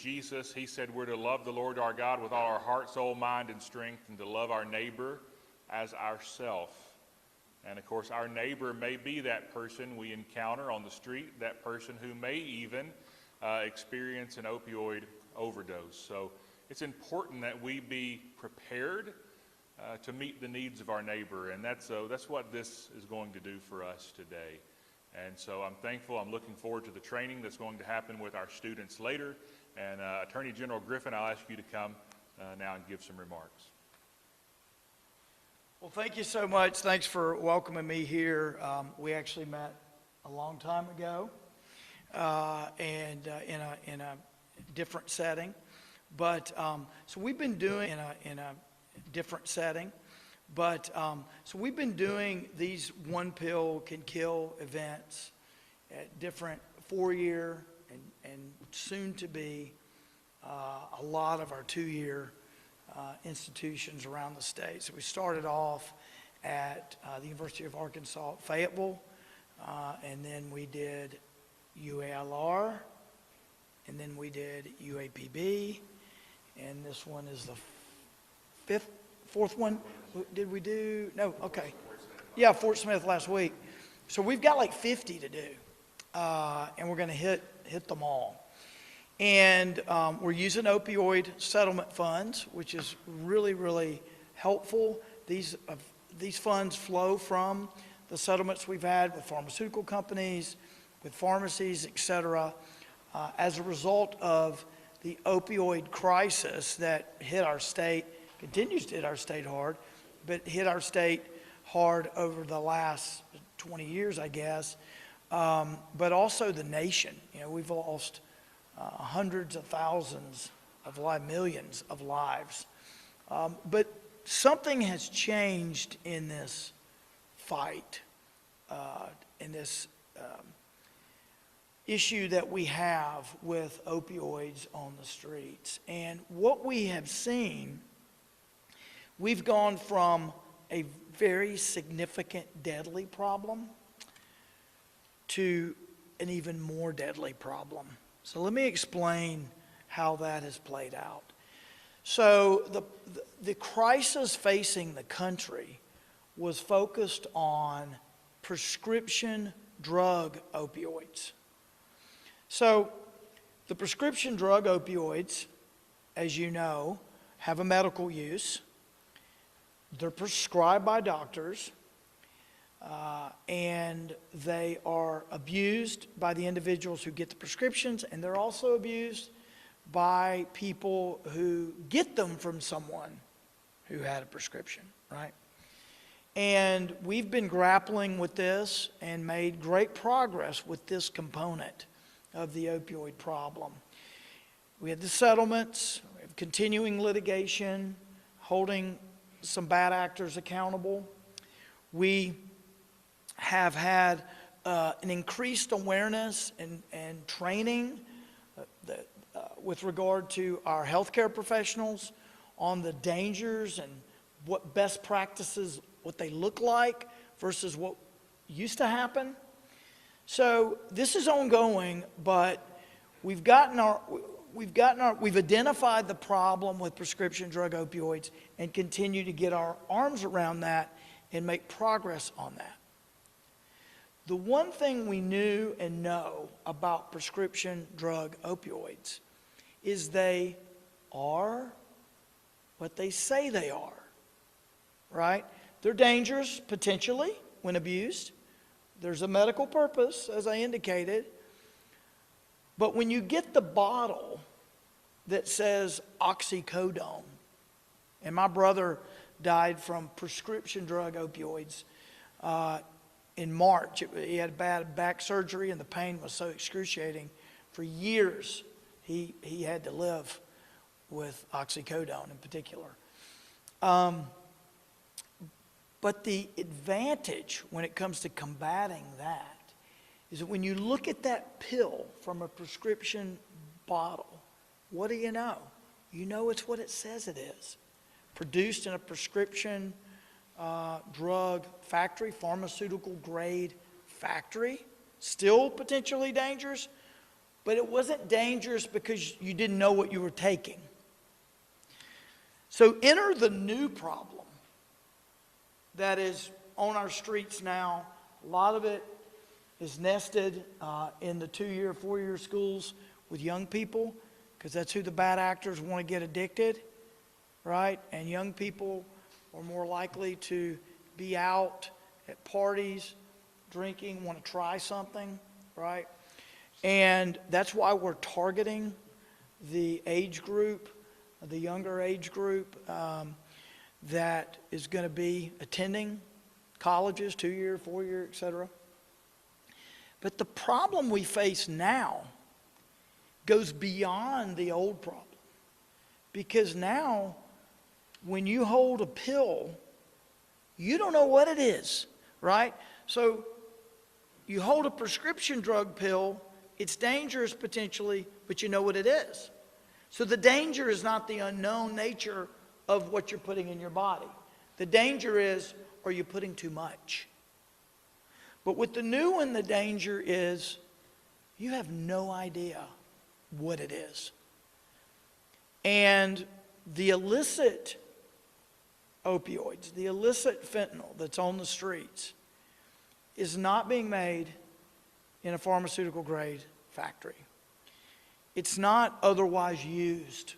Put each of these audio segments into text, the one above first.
Jesus. He said we're to love the Lord our God with all our heart, soul, mind, and strength, and to love our neighbor as ourself. And of course, our neighbor may be that person we encounter on the street, that person who may even experience an opioid overdose. So it's important that we be prepared to meet the needs of our neighbor, and that's what this is going to do for us today. And so I'm thankful. I'm looking forward to the training that's going to happen with our students later. And Attorney General Griffin, I'll ask you to come now and give some remarks. Well, thank you so much. Thanks for welcoming me here. We actually met a long time ago, and in a different setting. But so we've been doing in a different setting. But so we've been doing these one pill can kill events at different 4-year and soon to be a lot of our 2-year institutions around the state. So we started off at the University of Arkansas, Fayetteville, and then we did UALR, and then we did UAPB, and this one is the fourth one. Did we do? No, okay. Yeah, Fort Smith last week. So we've got like 50 to do, and we're going to hit them all. And we're using opioid settlement funds, which is really, really helpful. These funds flow from the settlements we've had with pharmaceutical companies, with pharmacies, et cetera, as a result of the opioid crisis that hit our state, continues to hit our state hard, but hit our state hard over the last 20 years, I guess, but also the nation. You know, we've lost hundreds of thousands of lives, millions of lives. But something has changed in this fight, in this issue that we have with opioids on the streets. And what we have seen, we've gone from a very significant deadly problem to an even more deadly problem. So let me explain how that has played out. So the crisis facing the country was focused on prescription drug opioids. So the prescription drug opioids, as you know, have a medical use. They're prescribed by doctors, and they are abused by the individuals who get the prescriptions, and they're also abused by people who get them from someone who had a prescription, right? And we've been grappling with this and made great progress with this component of the opioid problem. We had the settlements, we have continuing litigation, holding some bad actors accountable. We have had an increased awareness and training with regard to our healthcare professionals on the dangers and what best practices, what they look like versus what used to happen. So this is ongoing, but we've identified the problem with prescription drug opioids and continue to get our arms around that and make progress on that. The one thing we knew and know about prescription drug opioids is they are what they say they are, right? They're dangerous, potentially, when abused. There's a medical purpose, as I indicated. But when you get the bottle that says oxycodone, and my brother died from prescription drug opioids in March. He had bad back surgery, and the pain was so excruciating. For years, he had to live with oxycodone in particular. But the advantage when it comes to combating that is that when you look at that pill from a prescription bottle, what do you know? You know it's what it says it is. Produced in a prescription drug factory, pharmaceutical grade factory, still potentially dangerous, but it wasn't dangerous because you didn't know what you were taking. So enter the new problem that is on our streets now. A lot of it is nested in the 2-year, 4-year schools with young people, because that's who the bad actors want to get addicted, right? And young people are more likely to be out at parties, drinking, want to try something, right? And that's why we're targeting the age group, the younger age group that is going to be attending colleges, 2-year, 4-year, et cetera. But the problem we face now goes beyond the old problem. Because now, when you hold a pill, you don't know what it is, right? So you hold a prescription drug pill, it's dangerous potentially, but you know what it is. So the danger is not the unknown nature of what you're putting in your body. The danger is, are you putting too much? But with the new one, the danger is you have no idea what it is. And the illicit opioids, the illicit fentanyl that's on the streets is not being made in a pharmaceutical grade factory. It's not otherwise used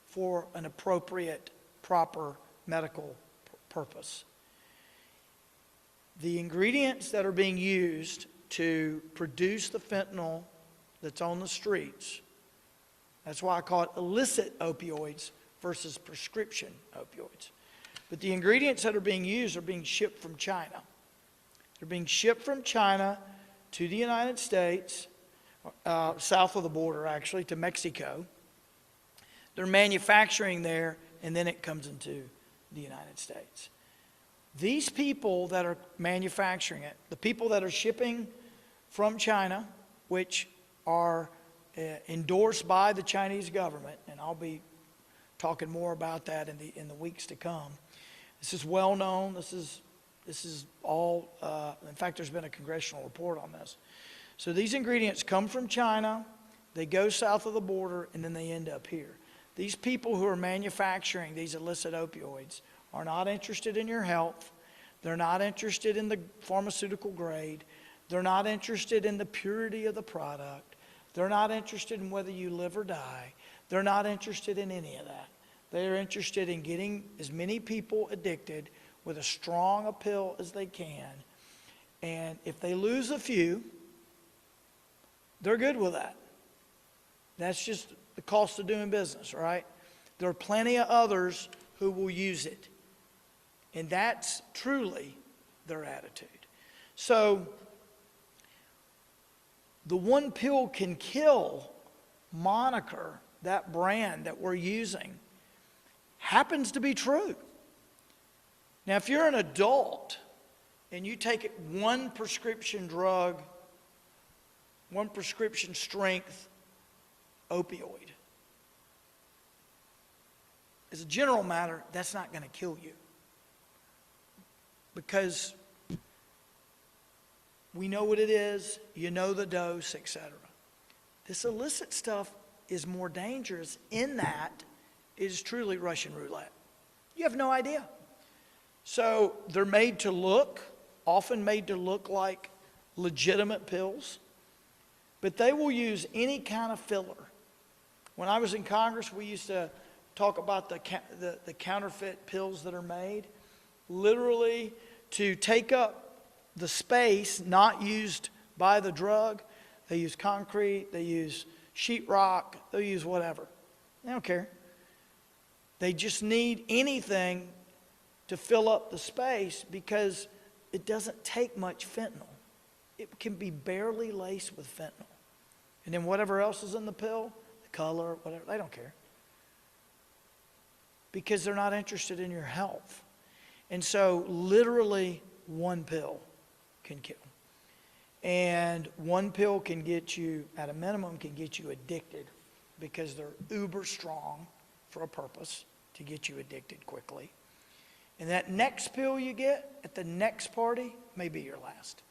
for an appropriate, proper medical purpose. The ingredients that are being used to produce the fentanyl that's on the streets, that's why I call it illicit opioids versus prescription opioids. But the ingredients that are being used are being shipped from China. They're being shipped from China to the United States, south of the border actually, to Mexico. They're manufacturing there, and then it comes into the United States. These people that are manufacturing it, the people that are shipping from China, which are endorsed by the Chinese government, and I'll be talking more about that in the weeks to come. This is well known. This is all, in fact, there's been a congressional report on this. So these ingredients come from China, they go south of the border, and then they end up here. These people who are manufacturing these illicit opioids are not interested in your health. They're not interested in the pharmaceutical grade. They're not interested in the purity of the product. They're not interested in whether you live or die. They're not interested in any of that. They're interested in getting as many people addicted with as strong a pill as they can. And if they lose a few, they're good with that. That's just the cost of doing business, right? There are plenty of others who will use it. And that's truly their attitude. So, the one pill can kill moniker, that brand that we're using, happens to be true. Now, if you're an adult and you take one prescription drug, one prescription strength opioid, as a general matter, that's not going to kill you. Because we know what it is, you know the dose, etc. This illicit stuff is more dangerous in that it is truly Russian roulette. You have no idea. So they're made to look, often made to look like legitimate pills, but they will use any kind of filler. When I was in Congress, we used to talk about the counterfeit pills that are made, literally to take up the space not used by the drug. They use concrete, they use sheetrock, they use whatever. They don't care. They just need anything to fill up the space because it doesn't take much fentanyl. It can be barely laced with fentanyl. And then whatever else is in the pill, the color, whatever, they don't care. Because they're not interested in your health. And so literally one pill can kill. And one pill can get you, at a minimum, can get you addicted because they're uber strong for a purpose to get you addicted quickly. And that next pill you get at the next party may be your last.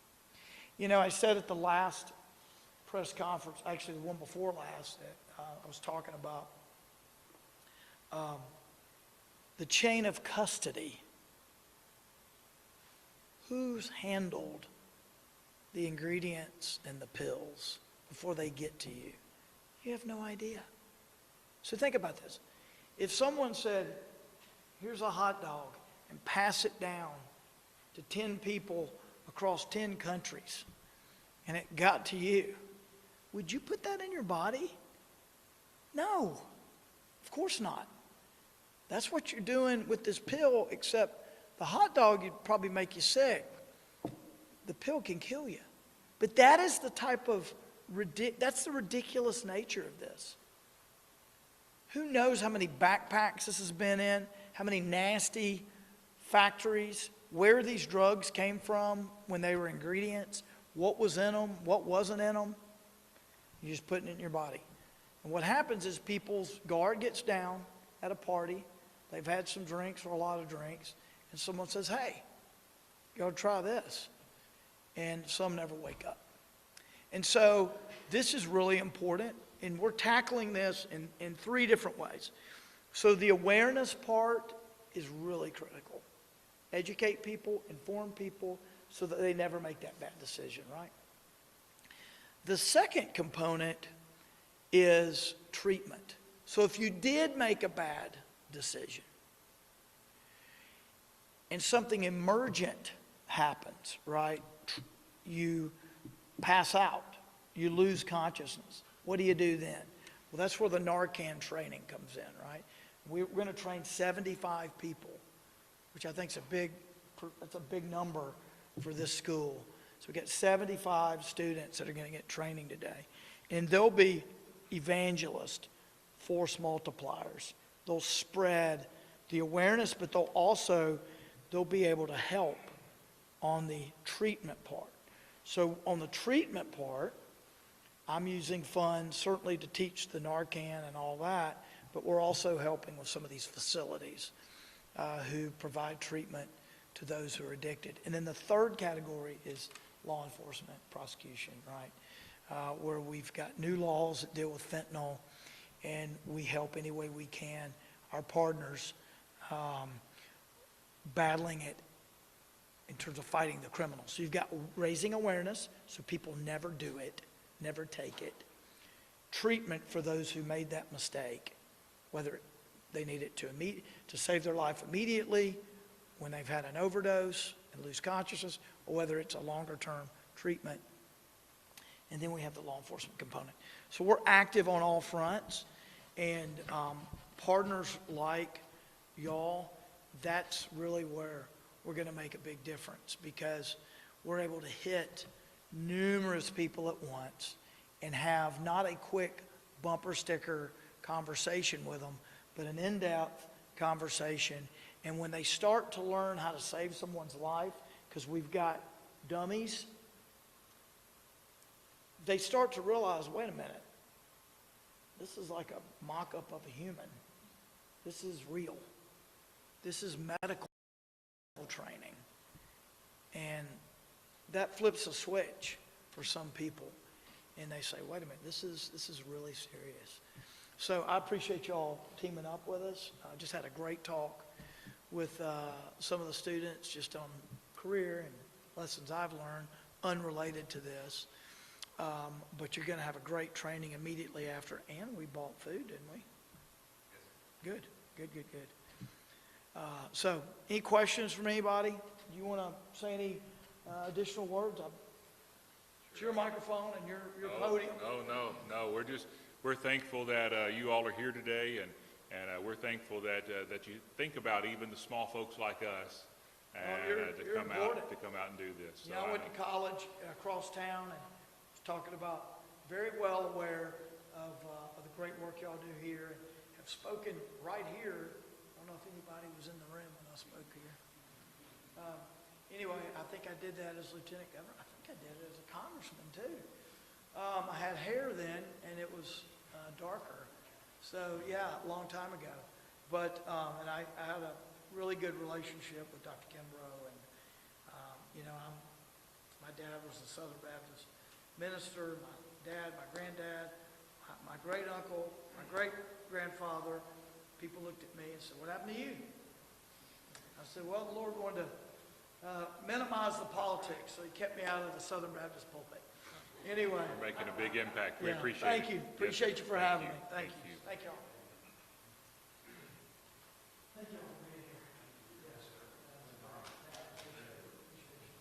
You know, I said at the last press conference, actually the one before last, that I was talking about the chain of custody. Who's handled the ingredients and the pills before they get to you? You have no idea. So think about this. If someone said, here's a hot dog, and pass it down to 10 people across 10 countries, and it got to you, would you put that in your body? No, of course not. That's what you're doing with this pill, except the hot dog would probably make you sick. The pill can kill you. But that is the type of, that's the ridiculous nature of this. Who knows how many backpacks this has been in, how many nasty factories, where these drugs came from when they were ingredients, what was in them, what wasn't in them. You're just putting it in your body. And what happens is people's guard gets down at a party, they've had some drinks or a lot of drinks, and someone says, hey, you ought to try this. And some never wake up. And so this is really important, and we're tackling this in 3 different ways. So the awareness part is really critical. Educate people, inform people, so that they never make that bad decision, right? The second component is treatment. So if you did make a bad decision and something emergent happens, right? You pass out, you lose consciousness. What do you do then? Well, that's where the Narcan training comes in, right? We're going to train 75 people, which I think is that's a big number for this school. So we got 75 students that are going to get training today. And they'll be evangelist, force multipliers. They'll spread the awareness, but they'll be able to help on the treatment part. So on the treatment part, I'm using funds certainly to teach the Narcan and all that, but we're also helping with some of these facilities who provide treatment to those who are addicted. And then the third category is law enforcement, prosecution, right? Where we've got new laws that deal with fentanyl, and we help any way we can our partners battling it in terms of fighting the criminals. So you've got raising awareness so people never do it, never take it. Treatment for those who made that mistake, whether they need it to save their life immediately when they've had an overdose and lose consciousness, or whether it's a longer term treatment. And then we have the law enforcement component. So we're active on all fronts, and partners like y'all, that's really where we're going to make a big difference, because we're able to hit numerous people at once and have not a quick bumper sticker conversation with them, but an in-depth conversation. And when they start to learn how to save someone's life, because we've got dummies, they start to realize, wait a minute, this is like a mock-up of a human. This is real. This is medical training. And that flips a switch for some people. And they say, wait a minute, this is really serious. So I appreciate y'all teaming up with us. I just had a great talk with some of the students just on career and lessons I've learned unrelated to this. But you're going to have a great training immediately after. And we bought food, didn't we? Good. So any questions from anybody? Do you want to say any additional words? It's your microphone and your podium. No. We're thankful that you all are here today, and we're thankful that you think about even the small folks like us to come out and do this. So I went to college across town and was talking about, very well aware of the great work y'all do here, and have spoken right here. I don't know if anybody was in the room when I spoke here. Anyway, I think I did that as Lieutenant Governor. I think I did it as a congressman too. I had hair then, and it was darker. So yeah, a long time ago. But and I had a really good relationship with Dr. Kimbrough, and my dad was a Southern Baptist minister. My dad, my granddad, my great uncle, my great grandfather. People looked at me and said, "What happened to you?" I said, "Well, the Lord wanted to minimize the politics, so he kept me out of the Southern Baptist pulpit." Anyway. You're making a big impact. We Yeah, appreciate it. thank you. Yes, Appreciate you for thank having you. me. Thank Thank you. you. Thank y'all.